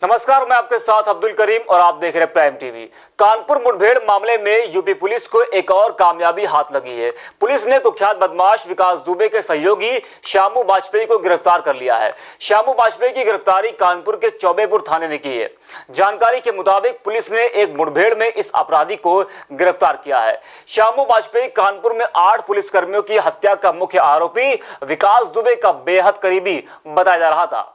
नमस्कार, मैं आपके साथ अब्दुल करीम और आप देख रहे हैं प्राइम टीवी। कानपुर मुठभेड़ मामले में यूपी पुलिस को एक और कामयाबी हाथ लगी है। पुलिस ने कुख्यात बदमाश विकास दुबे के सहयोगी श्यामू वाजपेयी को गिरफ्तार कर लिया है। श्यामू वाजपेयी की गिरफ्तारी कानपुर के चौबेपुर थाने ने की है। जानकारी के मुताबिक पुलिस ने एक मुठभेड़ में इस अपराधी को गिरफ्तार किया है। श्यामू वाजपेयी कानपुर में 8 पुलिसकर्मियों की हत्या का मुख्य आरोपी विकास दुबे का बेहद करीबी बताया जा रहा था,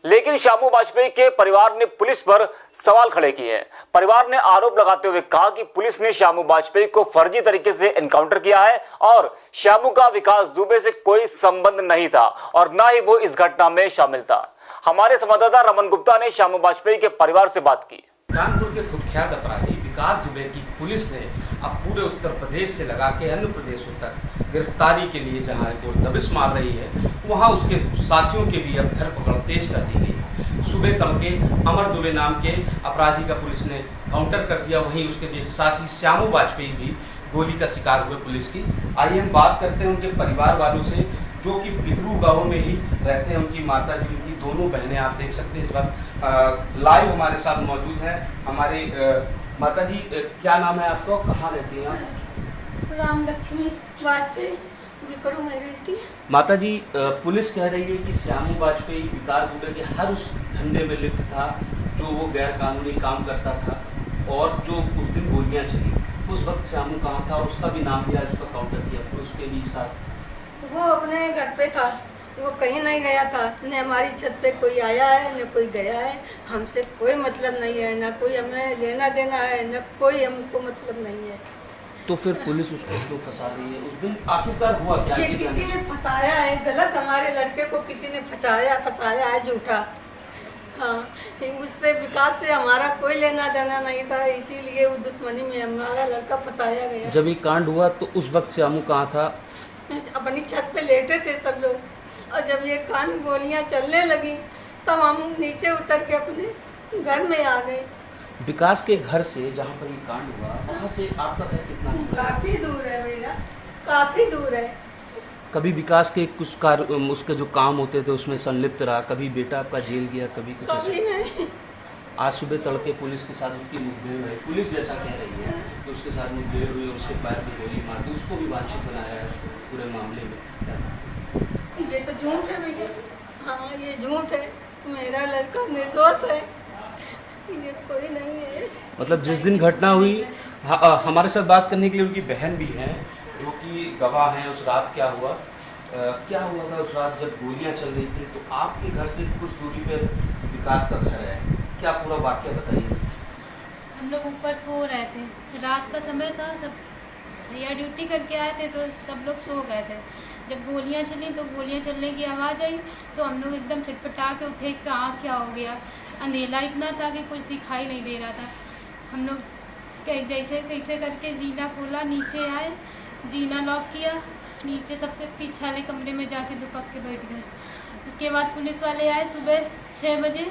लेकिन श्यामू वाजपेयी के परिवार ने पुलिस पर सवाल खड़े किए हैं। परिवार ने आरोप लगाते हुए कहा कि पुलिस ने श्यामू वाजपेयी को फर्जी तरीके से एनकाउंटर किया है और श्यामू का विकास दुबे से कोई संबंध नहीं था और न ही वो इस घटना में शामिल था। हमारे संवाददाता रमन गुप्ता ने श्यामू वाजपेयी के परिवार से बात की। कानपुर के कुख्यात अपराधी विकास दुबे की पुलिस ने अब पूरे उत्तर प्रदेश से लगा के अन्य प्रदेशों तक गिरफ्तारी के लिए जहां वो दबिश मार रही है, वहां उसके साथियों के भी अब धरपकड़ तेज कर दी गई है। सुबह तड़के अमर दुबे नाम के अपराधी का पुलिस ने काउंटर कर दिया। वहीं उसके एक साथी श्यामू वाजपेयी भी गोली का शिकार हुए पुलिस की। आइए हम बात करते हैं उनके परिवार वालों से, जो कि बिकरू गाँव में ही रहते हैं। उनकी माता जी, उनकी दोनों बहनें आप देख सकते हैं इस वक्त लाइव हमारे साथ मौजूद हैं। हमारे माता जी, क्या नाम है आपका, कहाँ रहती हैं आप? राम लक्ष्मी वाजपेयी, बिकरू में रहती। माता जी, पुलिस कह रही है कि श्यामू वाजपेयी विकास दुबे के हर उस धंधे में लिप्त था जो वो गैर कानूनी काम करता था, और जो उस दिन गोलियां चली उस वक्त श्यामू कहाँ था, उसका भी नाम लिया, उसका काउंटर किया पुलिस के भी साथ। वो अपने घर पे था, वो कहीं नहीं गया था। न हमारी छत पे कोई आया है न कोई गया है। हमसे कोई मतलब नहीं है, न कोई हमें लेना देना है, न कोई हमको मतलब नहीं है। तो फिर पुलिस उसको क्यों फंसा रही है? उस दिन आखिरकार हुआ क्या? ये किसी ने फंसाया है, गलत हमारे लड़के को किसी ने फंसाया है झूठा। हाँ, उससे विकास से हमारा कोई लेना देना नहीं था, इसीलिए उस दुश्मनी में हमारा लड़का फंसाया गया। जब ये कांड हुआ तो उस वक्त श्यामू कहाँ था? अपनी छत पे लेटे थे सब लोग, और जब ये कान गोलियां चलने लगी तब हम नीचे उतर के अपने घर में आ गए। विकास के घर से जहाँ पर ये कांड हुआ, वहाँ से आपका घर कितना दूर है? काफ़ी दूर है भैया, काफ़ी दूर है। कभी विकास के कुछ कार्य, उसके जो काम होते थे उसमें संलिप्त रहा? कभी बेटा आपका जेल गया, कभी कुछ ऐसा? कभी नहीं। आज सुबह तड़के पुलिस के साथ उसकी मुठभेड़ हुई, पुलिस जैसा कह रही है कि उसके साथ मुठभेड़ हुई और उसके पैर में गोली मार दी, उसको भी वांछित बनाया है उसको पूरे मामले में। ये तो झूठ है भैया, हाँ ये झूठ है। मेरा लड़का निर्दोष है, ये कोई नहीं है। मतलब जिस दिन घटना हुई, हमारे साथ बात करने के लिए उनकी बहन भी हैं जो कि गवाह हैं उस रात क्या हुआ। क्या हुआ था उस रात जब गोलियां चल रही थी? तो आपके घर से कुछ दूरी पे विकास का घर है, क्या पूरा वाक्य बताइए। हम लोग ऊपर सो रहे थे, रात का समय था, सब भैया ड्यूटी करके आए थे तो सब लोग सो गए थे। जब गोलियां चली तो गोलियां चलने की आवाज़ आई तो हम लोग एकदम छिटपटा के उठे, कहाँ क्या हो गया। अंधेरा इतना था कि कुछ दिखाई नहीं दे रहा था। हम लोग जैसे तैसे करके जीना खोला, नीचे आए, जीना लॉक किया, नीचे सबसे पीछे वाले कमरे में जाके दुपक के बैठ गए। उसके बाद पुलिस वाले आए सुबह 6 बजे,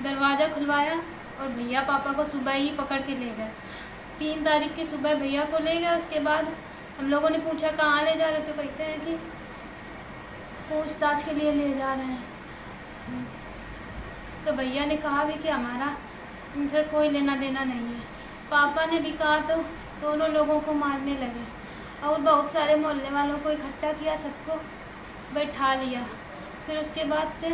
दरवाज़ा खुलवाया और भैया पापा को सुबह ही पकड़ के ले गए। 3 तारीख की सुबह भैया को ले गए। उसके बाद हम लोगों ने पूछा कहाँ ले जा रहे, तो कहते हैं कि पूछताछ के लिए ले जा रहे हैं। तो भैया ने कहा भी कि हमारा इनसे कोई लेना देना नहीं है। पापा ने भी कहा तो दोनों लोगों को मारने लगे और बहुत सारे मोहल्ले वालों को इकट्ठा किया, सबको बैठा लिया। फिर उसके बाद से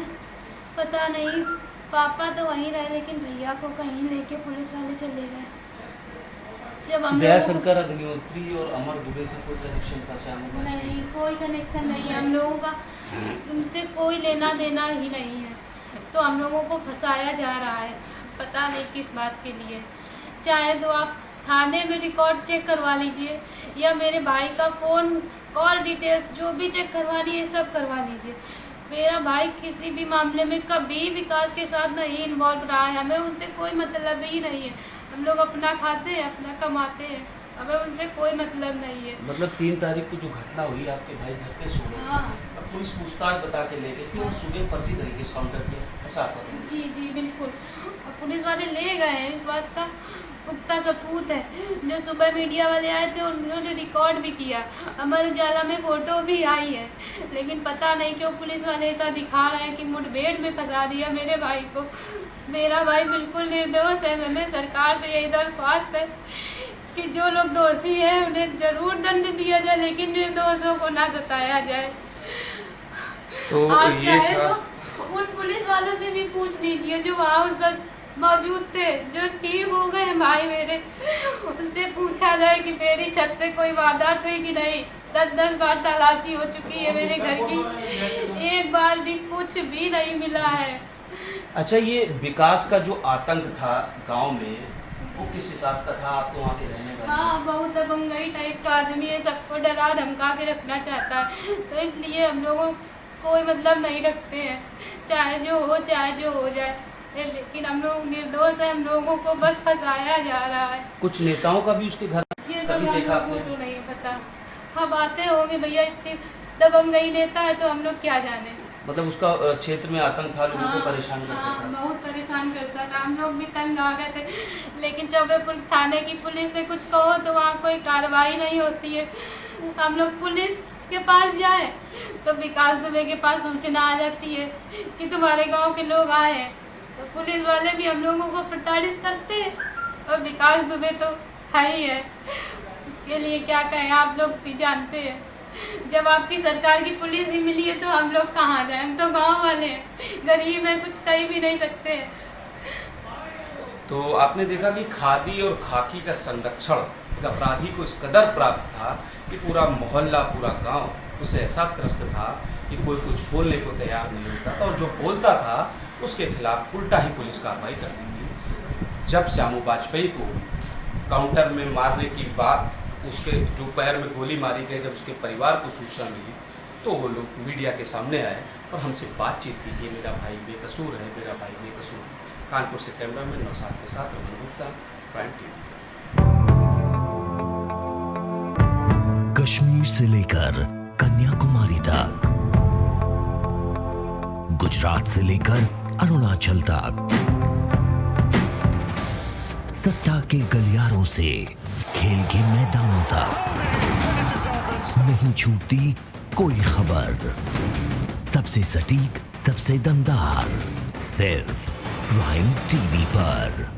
पता नहीं, पापा तो वहीं रहे लेकिन भैया को कहीं लेके पुलिस वाले चले गए। जब हम दयाशंकर अग्निहोत्री और अमर दुबे से कोई कनेक्शन था श्यामू? नहीं, कोई कनेक्शन नहीं है हम लोगों का, उनसे कोई लेना देना ही नहीं है। तो हम लोगों को फंसाया जा रहा है, पता नहीं किस बात के लिए। चाहे तो आप थाने में रिकॉर्ड चेक करवा लीजिए या मेरे भाई का फ़ोन कॉल डिटेल्स जो भी चेक करवानी है सब करवा लीजिए। मेरा भाई किसी भी मामले में कभी विकास के साथ नहीं इन्वॉल्व रहा है, हमें उनसे कोई मतलब ही नहीं है। हम लोग अपना खाते हैं, अपना कमाते हैं, हमें उनसे कोई मतलब नहीं है। मतलब 3 तारीख को जो घटना हुई, आपके भाई घर पे सो गए, हाँ, अब पुलिस पूछताछ बता के ले गई थी और सुबह फर्जी तरीके से काउंटर किया, ऐसा आपका कहना है? जी जी बिल्कुल। और पुलिस वाले ले गए हैं, इस बात का पुख्ता सबूत है। जो सुबह मीडिया वाले आए थे उन्होंने रिकॉर्ड भी किया, अमर उजाला में फ़ोटो भी आई है। लेकिन पता नहीं क्यों पुलिस वाले ऐसा दिखा रहे हैं कि मुठभेड़ में फंसा दिया मेरे भाई को। मेरा भाई बिल्कुल निर्दोष है। हमें सरकार से यही दरख्वास्त है कि जो लोग दोषी हैं उन्हें ज़रूर दंड दिया जाए, लेकिन निर्दोषों को ना सताया जाए। तो आप ये चाहे था तो उन पुलिस वालों से भी पूछ लीजिए जो वहाँ उस वक्त मौजूद थे, जो ठीक हो गए भाई मेरे, उनसे पूछा जाए कि मेरी छत से कोई वारदात हुई कि नहीं। 10 बार तलाशी हो चुकी है मेरे घर की, एक बार भी कुछ भी नहीं मिला है। अच्छा, ये विकास का जो आतंक था गांव में, वो किस हिसाब का था? आप तो वहाँ के रहने वाले? हाँ, बहुत दबंगई टाइप का आदमी है, सबको डरा धमका के रखना चाहता है। तो इसलिए हम लोगों कोई मतलब नहीं रखते हैं, चाहे जो हो जाए। लेकिन हम लोग निर्दोष है, हम लोगों को बस फंसाया जा रहा है। कुछ नेताओं का भी उसके घर ये सब कभी हम देखा लोगों आपने? को नहीं पता। हाँ, बातें होंगी भैया, इतनी दबंगई नेता है तो हम लोग क्या जाने। मतलब उसका क्षेत्र में आतंक था, लोगों को परेशान करता हाँ, था। बहुत परेशान करता था। हम लोग भी तंग आ गए थे, लेकिन चौबेपुर थाने की पुलिस से कुछ कहो तो वहाँ कोई कार्रवाई नहीं होती है। हम लोग पुलिस के पास जाए तो विकास दुबे के पास सूचना आ जाती है कि तुम्हारे गांव के लोग आए हैं, तो पुलिस वाले भी हम लोगों को प्रताड़ित करते हैं। और विकास दुबे तो है ही है, उसके लिए क्या कहें, आप लोग भी जानते हैं। जब आपकी सरकार की पुलिस ही मिली है तो हम लोग कहाँ जाएं? हम तो गांव वाले हैं, गरीब हैं, कुछ कह भी नहीं सकते हैं। तो आपने देखा कि खादी और खाकी का संरक्षण एक अपराधी को इस कदर प्राप्त था कि पूरा मोहल्ला, पूरा गांव उसे ऐसा त्रस्त था कि कोई कुछ बोलने को तैयार नहीं होता था, और जो बोलता था उसके खिलाफ उल्टा ही पुलिस कार्रवाई करती थी। जब श्यामू वाजपेयी को काउंटर में मारने की बात, उसके जो पैर में गोली मारी गई, जब उसके परिवार को सूचना मिली तो वो लोग मीडिया के सामने आए और हमसे बातचीत की कि मेरा भाई बेकसूर है, मेरा भाई बेकसूर है। कानपुर से कैमरामैन नौशाद के साथ अमन गुप्ता, प्राइम टीवी। कश्मीर से लेकर कन्याकुमारी तक, गुजरात से लेकर अरुणाचल तक, सत्ता के गलियारों से खेल के मैदानों तक, नहीं छूटती कोई खबर। सबसे सटीक, सबसे दमदार, सिर्फ प्राइम टीवी पर।